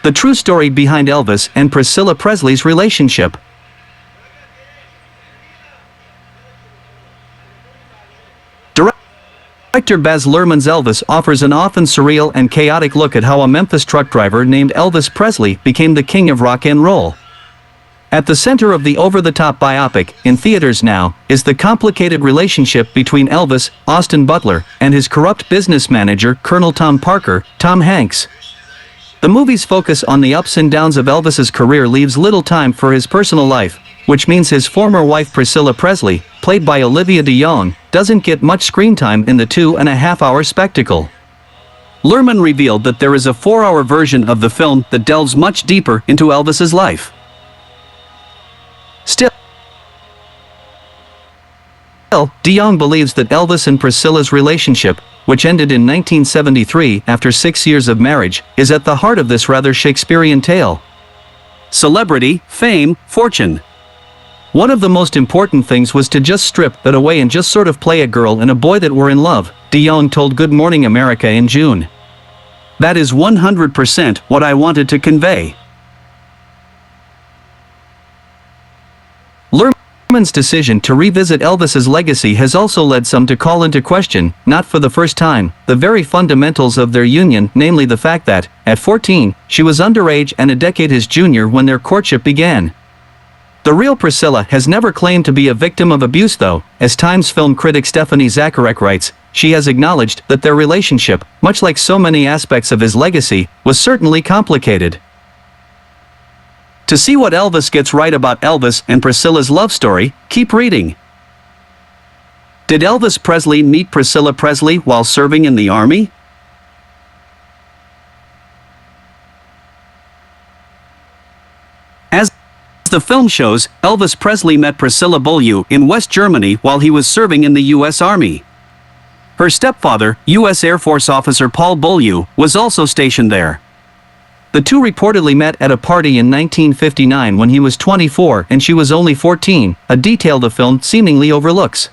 The true story behind Elvis and Priscilla Presley's relationship. Director Baz Luhrmann's Elvis offers an often surreal and chaotic look at how a Memphis truck driver named Elvis Presley became the king of rock and roll. At the center of the over-the-top biopic, in theaters now, is the complicated relationship between Elvis, Austin Butler, and his corrupt business manager, Colonel Tom Parker, Tom Hanks. The movie's focus on the ups and downs of Elvis's career leaves little time for his personal life, which means his former wife Priscilla Presley, played by Olivia de Jonge, doesn't get much screen time in the 2.5-hour spectacle. Luhrmann revealed that there is a 4-hour version of the film that delves much deeper into Elvis's life. Still, de Jonge believes that Elvis and Priscilla's relationship, which ended in 1973 after 6 years of marriage, is at the heart of this rather Shakespearean tale. Celebrity, fame, fortune. One of the most important things was to just strip that away and just sort of play a girl and a boy that were in love, de Jonge told Good Morning America in June. That is 100% what I wanted to convey. Luhrmann's decision to revisit Elvis's legacy has also led some to call into question, not for the first time, the very fundamentals of their union, namely the fact that, at 14, she was underage and a decade his junior when their courtship began. The real Priscilla has never claimed to be a victim of abuse though, as Times film critic Stephanie Zacharek writes, she has acknowledged that their relationship, much like so many aspects of his legacy, was certainly complicated. To see what Elvis gets right about Elvis and Priscilla's love story, keep reading. Did Elvis Presley meet Priscilla Presley while serving in the army? As the film shows, Elvis Presley met Priscilla Beaulieu in West Germany while he was serving in the U.S. Army. Her stepfather, U.S. Air Force officer Paul Beaulieu, was also stationed there. The two reportedly met at a party in 1959 when he was 24 and she was only 14, a detail the film seemingly overlooks.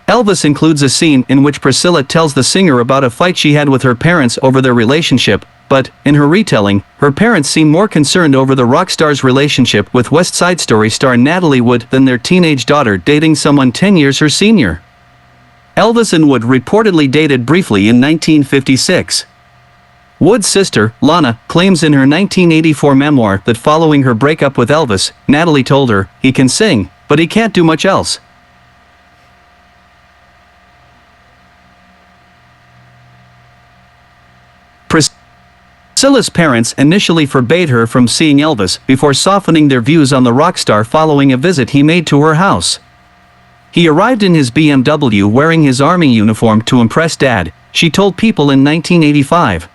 Elvis includes a scene in which Priscilla tells the singer about a fight she had with her parents over their relationship, but, in her retelling, her parents seem more concerned over the rock star's relationship with West Side Story star Natalie Wood than their teenage daughter dating someone 10 years her senior. Elvis and Wood reportedly dated briefly in 1956. Wood's sister, Lana, claims in her 1984 memoir that following her breakup with Elvis, Natalie told her, "He can sing, but he can't do much else." Priscilla's parents initially forbade her from seeing Elvis before softening their views on the rock star following a visit he made to her house. He arrived in his BMW wearing his army uniform to impress Dad, she told People in 1985.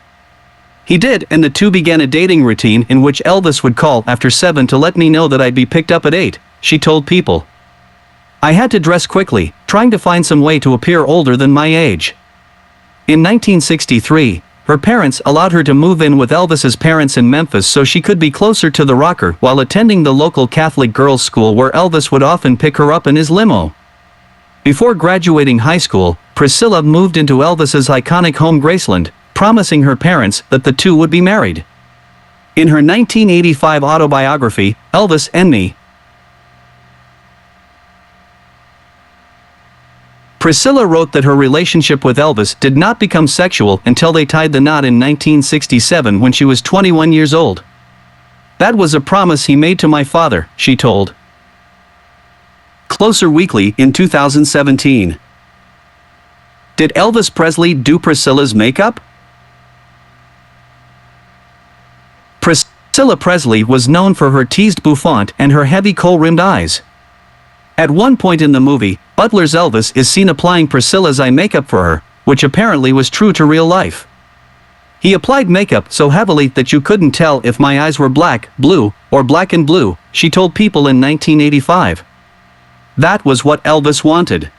He did, and the two began a dating routine in which Elvis would call after 7 to let me know that I'd be picked up at 8, she told People. I had to dress quickly, trying to find some way to appear older than my age. In 1963, her parents allowed her to move in with Elvis's parents in Memphis so she could be closer to the rocker while attending the local Catholic girls' school where Elvis would often pick her up in his limo. Before graduating high school, Priscilla moved into Elvis's iconic home Graceland, promising her parents that the two would be married. In her 1985 autobiography, Elvis and Me, Priscilla wrote that her relationship with Elvis did not become sexual until they tied the knot in 1967 when she was 21 years old. That was a promise he made to my father, she told Closer Weekly in 2017. Did Elvis Presley do Priscilla's makeup? Priscilla Presley was known for her teased bouffant and her heavy kohl-rimmed eyes. At one point in the movie, Butler's Elvis is seen applying Priscilla's eye makeup for her, which apparently was true to real life. He applied makeup so heavily that you couldn't tell if my eyes were black, blue, or black and blue, she told People in 1985. That was what Elvis wanted.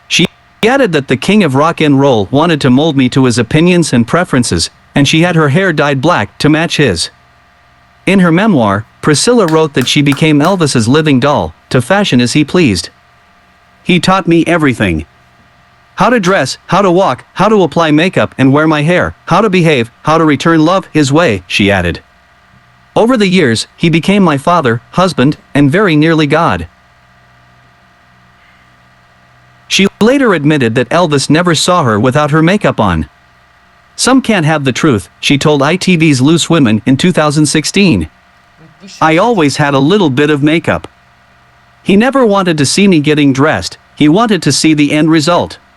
She added that the king of rock and roll wanted to mold me to his opinions and preferences, and she had her hair dyed black to match his. In her memoir, Priscilla wrote that she became Elvis's living doll, to fashion as he pleased. He taught me everything. How to dress, how to walk, how to apply makeup and wear my hair, how to behave, how to return love his way, she added. Over the years, he became my father, husband, and very nearly God. She later admitted that Elvis never saw her without her makeup on. Some can't have the truth, she told ITV's Loose Women in 2016. I always had a little bit of makeup. He never wanted to see me getting dressed, he wanted to see the end result.